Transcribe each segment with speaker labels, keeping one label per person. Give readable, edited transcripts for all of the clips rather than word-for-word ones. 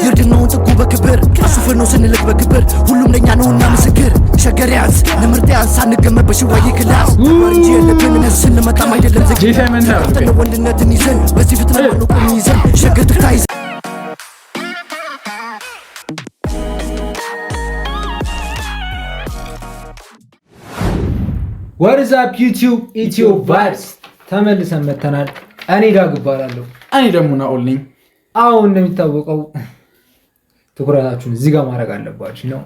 Speaker 1: يردنون تقو بكبر أشوف إنه سنلك بكبر هلوم لن يعنونا مسكر شجريانس نمرتيان سانقم بشواي كلاس ورجي اللي بين السن ما تعمل اللي زي
Speaker 2: جي سايمون
Speaker 1: تنا ولنا تنيزن بس يفتنا منو كميزن شجرتك تايز
Speaker 3: What is up YouTube? It's your vibes. ተመልሰን መተናል። እኔ ዳግ እባላለሁ።
Speaker 2: እኔ ደግሞ ናኦል ነኝ።
Speaker 3: አሁን እንደሚታወቀው ትኩረታችሁን እዚህ ጋር ማድረግ አለባችሁ ነው።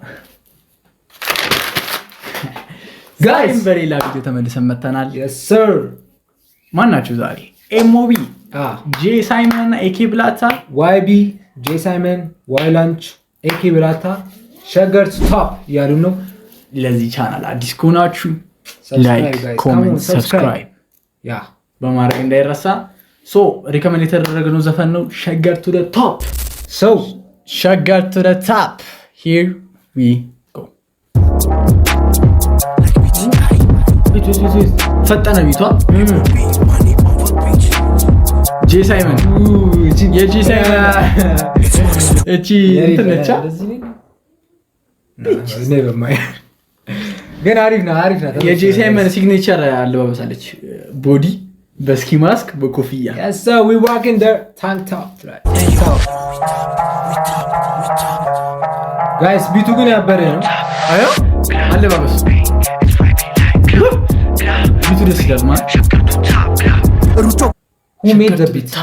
Speaker 2: ጋይስ በሌላ ቪዲዮ ተመልሰን መተናል።
Speaker 3: Yes sir.
Speaker 2: ማን ናችሁ ዛሬ? ኤሞቢ ጄ ሳይመን እና ኤኬ ብላታ
Speaker 3: YB ጄ ሳይመን ዋይ ላንች ኤኬ ብላታ ሸገር ቶፕ ያሉ ነው።
Speaker 2: ለዚህ ቻናል አዲስ ከሆናችሁ ላይክ ኮሜንት ሰብስክራይብ
Speaker 3: ያ
Speaker 2: በማድረግ እንዳይረሳ። ሶ ሪከመንድ የተደረገው ዘፈን ነው ሸገር ቱ ዘ ቶፕ።
Speaker 3: ሶ
Speaker 2: ሸገር ቱ ዘ ቶፕ here we go። ፈጠነ ቢቷ ጄ ሳይመን የጄ ሳይመን እቺ እንትነቻ
Speaker 3: never mind ግን አሪፍ ነው።
Speaker 2: የጄ ሳይመን ሲግኔቸር አለባበሳለች። ቦዲ በስኪ ማስክ በኮፍያ
Speaker 3: yes sir we walk in there tank top right guys ቢቱ ግን ያበረ ነው።
Speaker 2: አዮ አለባበስ ቢቱ ደስ ይላል ማለት
Speaker 3: who made the beat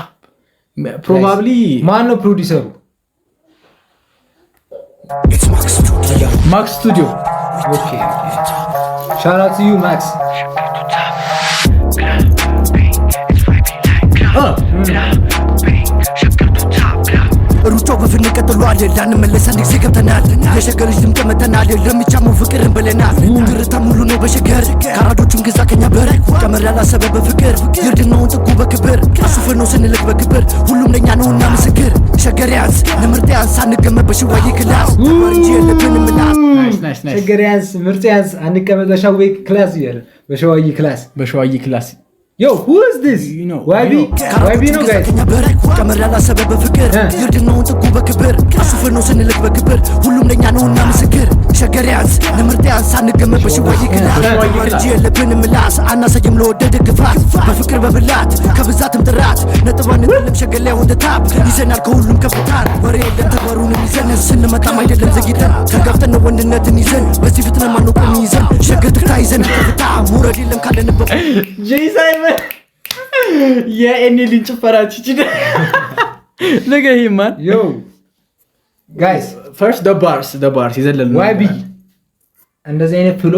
Speaker 2: probably
Speaker 3: ማን ነው ፕሮዲዩሰሩ?
Speaker 2: ማክስ ስቱዲዮ
Speaker 3: okay shout out to you Max.
Speaker 1: ሩጫው በፍን ቀጥሏል ላንመለስ አንድ ጊዜ ገብተናል የሸገር ልጅ ድምቀት መተናል ለሚቻመው ፍቅርን ብለናል ግርታ ሙሉ ነው በሸገር ካራዶቹን ግዛ ከኛ በር ቀመር ያላሰበ በፍቅር ይርድነውን ጥጉ በክብር አሱፍ ነው ስንልክ በክብር ሁሉም ለኛ ነውና ምስክር ሸገሪያንስ ንምርጥያንስ አንቀመጥ በሽዋይ ክላስ ወርጂ የለብን ምላስ
Speaker 3: ሸገሪያንስ ምርጥያንስ አንቀመጥ በሽዋይ ክላስ ይላል በሽዋይ ክላስ
Speaker 2: yo
Speaker 3: who is this
Speaker 2: you know
Speaker 3: YB no guys
Speaker 1: ቀመር ያላሰበ በፍቅር ይርድነውን ጥጉ በክብር አሱፍ ነው ስንልክ በክብር ሁሉም ለኛ ነውና ምስክር ሸገሪያንስ ንምርጥያንስ አንቀመጥ በሽዋይ ክላስ ወርጂ የለብን ምላስ አናሰየም ለወደደ ግፋት በፍቅር በብላት ከብዛትም ጥራት ነጥባን እንልም ሸገር ላይ ወደ ታፕ ይዘናል ከሁሉም ከፍታን ወሬ የለም ተግባሩንም ይዘን ስንመጣም አይደለም ዘግይተን ተጋፍተን ወንድነትን ይዘን በዚህ ፍጥነት ማንቆም ይዘን ሸገር ትክታ ይዘን ከፍታ ሙረድ የለም ካለንበት
Speaker 2: ጄ ሳይመን የኤኒ ልጅ ጭፈራች ይችላል ነገ ይማን
Speaker 3: yo guys
Speaker 2: first the bars ይዘለል
Speaker 3: YB እንደዚህ አይነት ፍሎ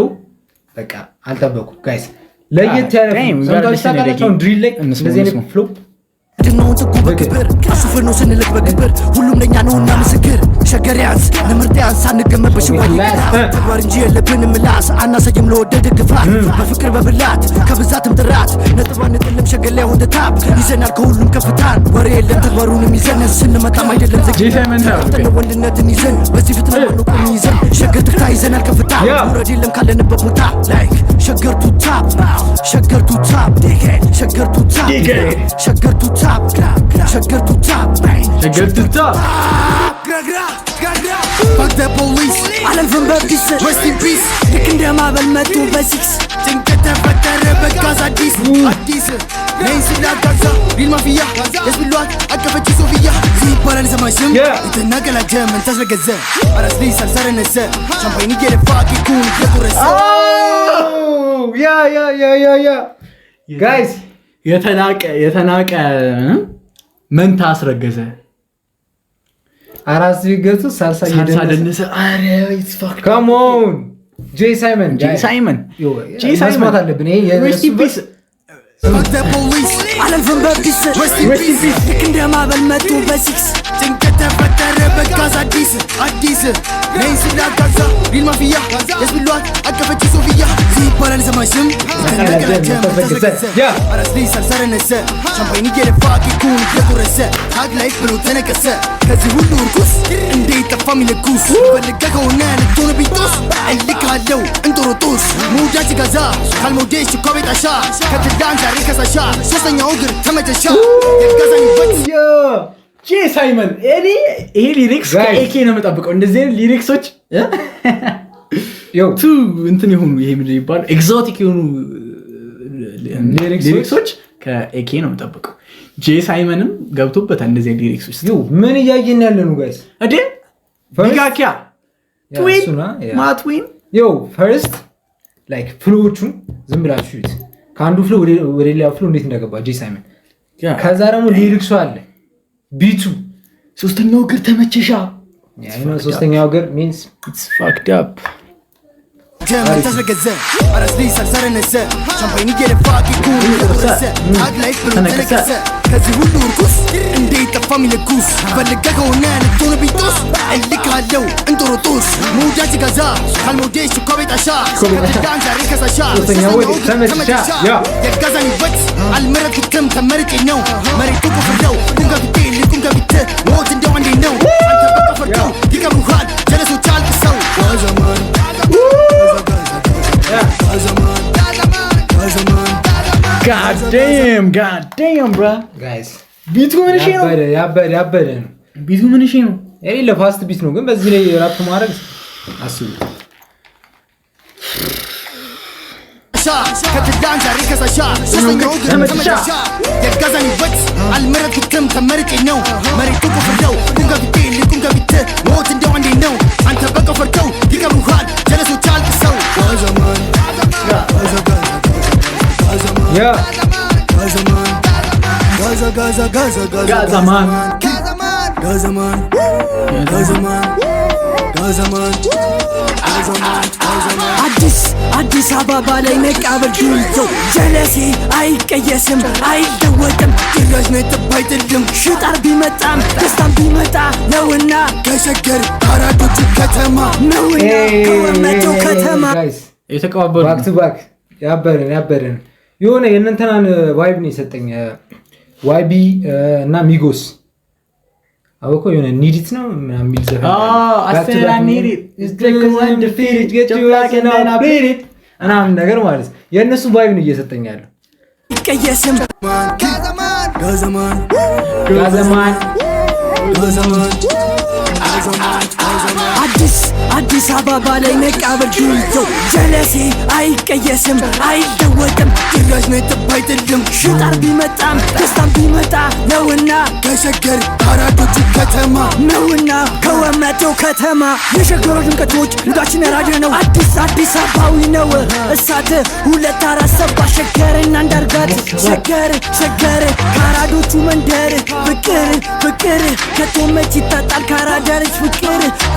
Speaker 3: በቃ አልጠበኩም ጋይስ ለየት ያለ ሰምታችሁ ድሪል ላይ እንደዚህ አይነት ፍሎ
Speaker 1: ድነውን ጥጉ በክብር አሱፍ ነው ስንልክ በክብር ሁሉም ለኛ ነውና ምስክር ሸገሪያንስ ንምርጥያንስ አንቀመጥ በሽዋይ ተግባር እንጂ የለብን ምላስ አናሰየም ለወደደ ግፋት በፍቅር በብላት ከብዛትም ጥራት ነጥባን እንጥልም ሸገር ላይ ወደ ታፕ ይዘናል ከሁሉም ከፍታን ወሬ የለም ተግባሩንም ይዘን ስንመጣም አይደለም ዘግይተን ወንድነትን ይዘን በዚህ ፍጥነት ማንቆም ይዘን ሸገር ትክታ ይዘናል ከፍታ ሙረድ የለም ካለንበት ቦታ ላይክ ሸገር ቱ ታፕ ሸገር ቱ ታፕ ሸገር ቱ ታፕ ሸገር ቱ ታፕ ሸገር ቱ ታፕ
Speaker 2: ሸገር ቱ ታፕ
Speaker 1: fuck the police አለልፍም በፒስ rest in peace ልክ እንደማበል መጡ በሲክስ ጭንቀት ተፈጠረ በጋዛ አዲስ ነይን ስላጋዛ ሪል ማፊያ ደስ ብሏት አቀፈች ሶፊያ ሲባላል ሰማሽም የተናገላጀ መንታስ ረገዘ አራስ ልጅ ሳልሳረነሰ ሻምፓይን እየደፋ ቂኩን እየቆረሰ
Speaker 3: ያ ጋይስ
Speaker 2: የተናቀ መንታ አስረገዘ
Speaker 3: አራስ ቢገቱ ሳልሳ
Speaker 2: ደነሰ አረ ኢትስ ፋክ
Speaker 3: come on ጄ ሳይመን መስማት አለብን ይሄ
Speaker 2: rest in peace
Speaker 1: fuck the police አለልፍም በፒስ rest in peace ልክ እንደማበል መጡ በሲክስ ጭንቀት ተፈጠረ በጋዛ አዲስ ነይን ስላጋዛ ሪል ማፊያ ደስ ብሏት አቀፈች ሶፊያ ሲባላል ሰማሽም የተናገላጀ መንታስ ረገዘ አራስ ልጅ ሳልሳረነሰ ሻምፓይን እየደፋ ቂኩን እየቆረሰ ታግ ላይፍ ብሎ ተነቀሰ ከዚህ ሁሉ እርኩስ እንዴት ጠፋ ሚለኩስ ፈልጋ ከሆነ ልትሆን ቢጦስ እልካለው እንጦሮጦስ ሙዳጅ ጋዛ ካልሞዴሽ እኮ ቤጣሻ ከትዳን ዛሬ ከሳሻ ሶስተኛው እግር ተመቸሻ የጋዛኝ በት
Speaker 2: ጄ ሳይመን እኔ ይሄ ሊሪክስ ከኤኬ ነው የምጠብቀው። እንደዚህ አይነት ሊሪክሶች ቱ እንትን ይሁኑ ይሄ ምንድን ይባላል ኤግዞቲክ ይሁኑ ሊሪክሶች ከኤኬ ነው የምጠብቀው። ጄ ሳይመንም ገብቶበታል እንደዚህ አይነት ሊሪክስ ውስጥ።
Speaker 3: ምን እያየን ያለ ነው ጋይስ?
Speaker 2: እዴ ቢጋኪያ ትዊን ማትዊን
Speaker 3: ፈርስት ላይክ ፍሎዎቹን ዝም ብላችሁ እዩት። ከአንዱ ፍሎ ወደ ሌላ ፍሎ እንዴት እንደገባ ጄ ሳይመን። ከዛ ደግሞ ሊሪክሱ አለ ቢቱ
Speaker 2: ሶስተኛው እግር ተመቸሻ።
Speaker 3: ሶስተኛው እግር ሚንስ
Speaker 2: ኢትስ ፋክድ አፕ
Speaker 1: ከዚህ ሁሉ እርኩስ እንዴት ጠፋ ሚለኩስ ፈልገ ከሆነ ልትሆነ ቢጦስ እልካለው እንጦሮጦስ ሙዳጅ ገዛ ካልሞዴሽ እኮ ቤጣሻ ከትዳን ዛሬ ከሳሻ ተመልሻ የጋዛን ይበት አልመረጥክም ተመርጬ ነው መሬቱ ቆፍረው ቁንገብቴ ልቁንገብት ሞት እንደው አንዴ ነው አንተ በቆፈርከው ይቀብሩሃል ጀለሶች አልቅሰው
Speaker 2: God damn, bro.
Speaker 3: Guys,
Speaker 2: ቢቱ ምን እሺ ነው?
Speaker 3: ያበደ ነው።
Speaker 2: ቢቱ ምን እሺ ነው?
Speaker 3: የሌለ ፋስት ቢት ነው፣ ግን በዚህ ላይ ራፕ ማድረግ አስቡ።
Speaker 1: ከትዳን ዛሬ ከሳሻ ሶስተኛው ተመልሻ የጋዛን ይበት አልመረጥክም ተመርጬ ነው መሬቱ ቆፍረው ቁንገብቴ ልቁንገብት ሞት እንደው አንዴ ነው አንተ በቆፈርከው ይቀብሩሃል ጀለሶች አልቅሰው አዲስ አበባ ላይ መቃብር ዱልቶ ጀለሴ አይቀየስም አይለወጥም ጭራሽ ነጥብ አይጥልም ሽጣር ቢመጣም ደስታም ቢመጣ ነውና ከሸገር አራዶቹ ከተማ ነውና ከወመቶ ከተማ
Speaker 2: የተቀባበሉ
Speaker 3: ባክ ቱ ባክ ያበረን የሆነ የእነንተናን ቫይብ ነው የሰጠኝ። ዋይቢ እና ሚጎስ አውቆ የሆነ ኒዲት ነው ምናምን የሚል ዘፈን ምናምን ነገር ማለት የእነሱ ቫይብ ነው እየሰጠኝ ያለው።
Speaker 1: ይቀየስም አዲስ አበባ ላይ መቃብር ዱልቶ ጀለሴ አይቀየስም አይለወጥም ጭራሽ ነጥብ አይጥልም ሽጣር ቢመጣም ደስታም ቢመጣ ነውና ከሸገር አራዶቹ ከተማ ነውና ከወመቶ ከተማ የሸገሮ ድምቀቶች ልዳችን ራዲዮ ነው አዲስ አበባዊ ነው እሳት 247 ሸገርና እንዳርጋት ሸገር ከአራዶቹ መንደር ፍቅር ከቶ መች ይታጣል ከአራዳ ልጅ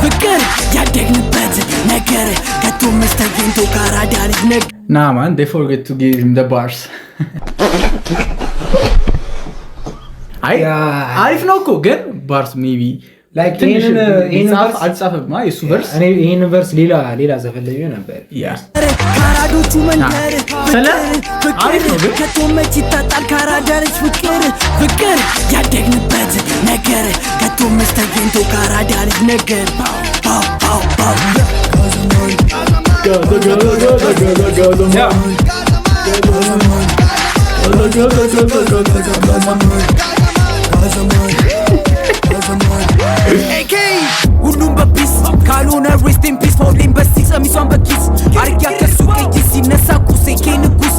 Speaker 1: ፍቅር ያደግንበት ነገር ከቶ መች ተገኝቶ ከአራዳ ልጅ ነገር
Speaker 2: Nah man, they forget to give him the bars. አሪፍ ነው እኮ ግን ባርስ ሜቢ
Speaker 3: ላይክ
Speaker 2: አልጻፈማ የሱ ቨርስ
Speaker 3: ይሄን ቨርስ ሌላ ዘፈን ላይ ነበር።
Speaker 1: ካራዶቹ መንደር
Speaker 2: አሪፍ ነው ግን
Speaker 1: ከቶ መች ይታጣል ከአራዳ ልጅ ፍቅር ያደግንበት ነገር ከቶ መች ተገኝቶ ከአራዳ ልጅ ነገር ሁሉም በፒስ ካልሆነ ሬስት ኢን ፒስ ፎርሊን በሲስ ሚሷን በኪስ አርጊያ ከሱ ቀይ ሲነሳ ቁሴ ኬንጉስ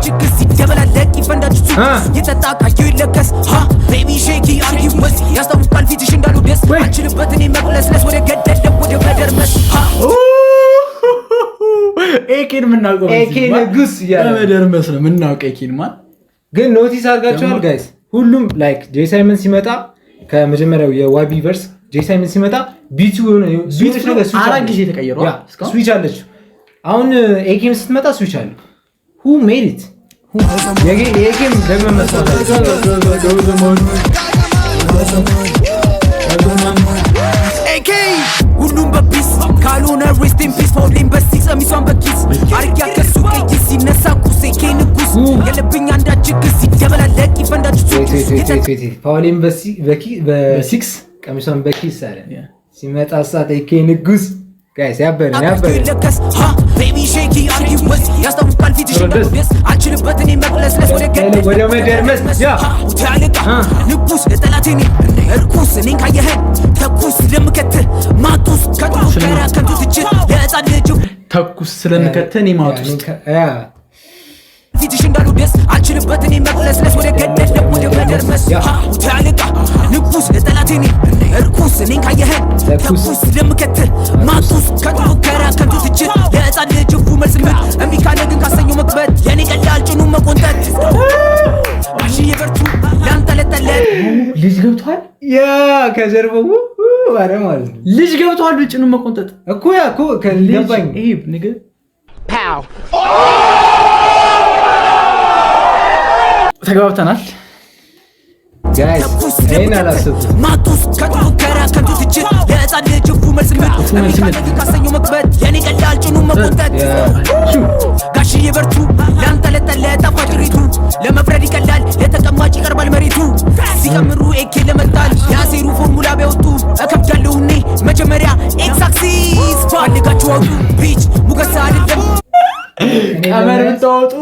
Speaker 1: ችግር ሲደበላለቅ ይፈንዳች የጠጣ ካዩ ይለከስ ቤቢ ሼኪ አርጊ ወስ ያስታውቃል ፊትሽ እንዳሉ ደስ አንችልበት እኔ መቅለስለስ ወደ ገደለው ወደ መደርመስ
Speaker 2: ኤኬን ምናውቀው
Speaker 3: ኤኬን ንጉስ
Speaker 2: መደርመስ ነው ምናውቀው ኤኬን ማን
Speaker 3: ግን ኖቲስ አድርጋችኋል ጋይስ? ሁሉም ላይክ ጄ ሳይመን ሲመጣ ከመጀመሪያው የዋቢ ቨርስ ጄ ሳይመን ሲመጣ ቢቱ ስዊች ነገር
Speaker 2: አራት ጊዜ ተቀየረው
Speaker 3: ስዊች አለች። አሁን ኤኬም ስትመጣ ስዊች አለ። who made it የኤኬም ደግሞ መስዋዕት
Speaker 1: ሁሉም በፒስ ካልሆነ ሬስት ኢን ፒስ ፎርሊን በሲስ ሚሷን በኪስ አርጊያ ከሱ ቀይ ሲነሳ ቁሴ ኬንጉስ የለብኝ አንዳች ችግር ሲደበላለቅ ይፈንዳች
Speaker 3: ፋውሊን በሲክስ ቀሚሷን በኪስ አለ ሲመጣ ሳት ኬንጉስ ጋይስ ያበረ ቤቢ ሼኪ አርጊ ወስ ያስታውቃል ፊትሽ እንደደስ አንችልበት እኔ መቅለስለስ ወደ ገደል ወደ መደርመስ
Speaker 1: ንጉስ ለጠላቴ ተኩስ እኔን ካየኸኝ ተኩስ ስለምከትህ ማጡስ ከጥፉከራ ከንቱ ትችት ለሕፃን ልጅ
Speaker 2: ተኩስ ስለምከተን ማጡስ
Speaker 1: ፊትሽ እንዳሉ ደስ አልችልበት እኔ መቅለስለስ ወደ ገደል ወደ መደርመስ ታልቃ ንጉስ ለጠላቴ እኔ እርኩስ እኔን ካየኸኝ ተኩስ ስለምከትህ ማጡስ ከጥፉከራ ከንቱ ትችት ለሕፃን ልጅ እፉ መልስ ምን እምቢ ካለ ግን ካሰኘው መክበት የኔ ቀላል ጭኑ መቆንጠጥ ጋሽዬ በርቱ ላንጠለጠለት
Speaker 2: ልጅ ገብቷል
Speaker 3: ያ ከጀርባው አረ ማለት ነው
Speaker 2: ልጅ ገብቷል ጭኑ መቆንጠጥ
Speaker 3: እኮ ያ እኮ ከልጅባኝ
Speaker 2: ይሄ ንገ
Speaker 1: ፓው
Speaker 2: ተግባብተናል
Speaker 3: ጋይስ አይና አላሰብኩ
Speaker 1: ማጡስ ከጥፉከራ ከንቱ ትችት ለሕፃን ልጅ እፉ መልስ ምን እምቢ ካለ ግን ካሰኘው መክበት የኔ ቀላል ጭኑ መቆንጠጥ ጋሽዬ በርቱ ላንጠለጠለት ጣፋጭ ሪቱ ለመፍረድ ይቀላል ለተቀማጭ ይቀርባል መሬቱ ሲቀምሩ ኤኬ ለመጣል ያሴሩ ፎርሙላ ቢያወጡ እከብዳለሁ እኔ መጀመሪያ ኤክሳክሲስ ፈልጋችሁ አውጡ ቢች ሙገሳ አይደለም
Speaker 2: ቀመር ብታወጡ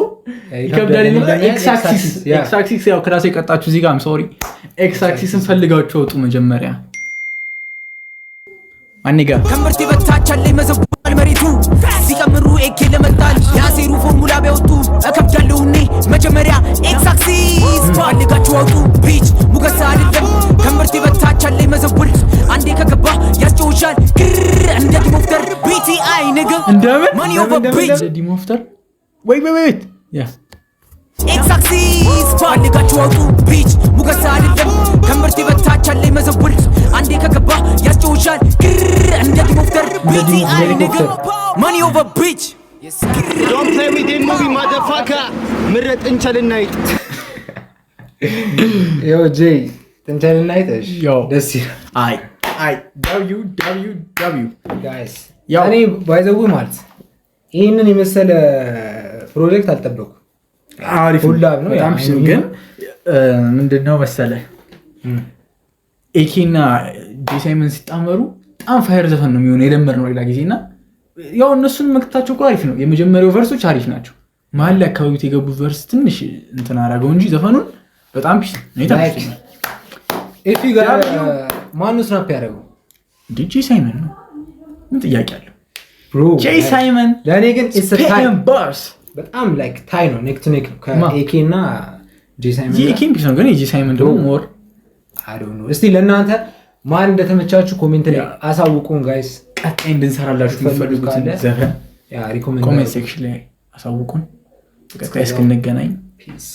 Speaker 2: ይከብዳል ኤክሳክሲስ ያው ክላስ የቀጣችሁ እዚህ ጋር ሶሪ ኤክሳክሲስን ፈልጋችሁ አውጡ መጀመሪያ አንጋ
Speaker 1: ከምርት በታች አለኝ መዘባል መሬቱ ሲቀምሩ ኤኬ ለመጣል ያሴሩ ፎርሙላ ቢያወጡ እከብዳለሁ እኔ መጀመሪያ ኤክሳክሲስ ፈልጋችሁ አውጡ ቢች ሙገሳ አይደለም ከምርት በታች አለኝ መዘቡል አንዴ ከገባ ያስጨውሻል ግር እንደ ዲሞፍተር BTI ንግ
Speaker 2: እንደምን
Speaker 1: ማን ኦቨር ቢች
Speaker 2: ዲሞፍተር ወይ ያ
Speaker 1: ኤክሳክሲስ ፈልጋችሁ አውጡ ቢች ሙገሳ አይደለም ከምርት በታች አለኝ መዘቡል አንዴ ከገባ ያስጨውሻል ግር እንደ ዲሞፍተር BTI ንግ ማን ኦቨር ቢች
Speaker 4: Don't play with the movie motherfucker ምረጥ እንቸልና ይጥ
Speaker 3: ዮ ጄ እንቸልና ይጥሽ ደስ
Speaker 2: አይ www
Speaker 3: ጋይስ ያኔ ባይዘው ማለት ይሄንን የመሰለ ፕሮጀክት አልጠበቁ
Speaker 2: አሪፍ
Speaker 3: ሁላም ነው
Speaker 2: በጣም ግን ምንድነው መሰለ ኤኬና ጄሳይመን ሲጣመሩ በጣም ፋየር ዘፈን ነው የሚሆነው የደመርነው ሌላ ጊዜና ያው እነሱን መክታቸው እኮ አሪፍ ነው የመጀመሪያው ቨርሶች አሪፍ ናቸው መሀል ላይ አካባቢው የገቡት ቨርስ ትንሽ እንትን አደረገው እንጂ ዘፈኑን በጣም ፒስ ነው የታየው
Speaker 3: ኤፊ ጋር ማን ስናፕ ያደረገው
Speaker 2: ጄሳይመን ነው ምን ጥያቄ አለው
Speaker 3: ብሮ
Speaker 2: ጄሳይመን
Speaker 3: ለኔ ግን ኢትስ
Speaker 2: ታይም ባርስ
Speaker 3: በጣም ላይክ ታይ ነው ኔክ ቱ ኔክ ከኤኬ እና ጄሳይመን
Speaker 2: የኤኬም ፒስ ነው ግን የጄሳይመን ደግሞ ሞር
Speaker 3: አይ ዶንት ኖ እስቲ ለእናንተ ማን እንደተመቻችሁ ኮሜንት ላይ አሳውቁን ጋይስ
Speaker 2: ቀጣይ እንድንሰራላችሁ የምትፈልጉትን ዘፈን
Speaker 3: ያ ሪኮመንድ
Speaker 2: ኮሜንት ሴክሽን ላይ አሳውቁን ቀጣይ እስክንገናኝ ፒስ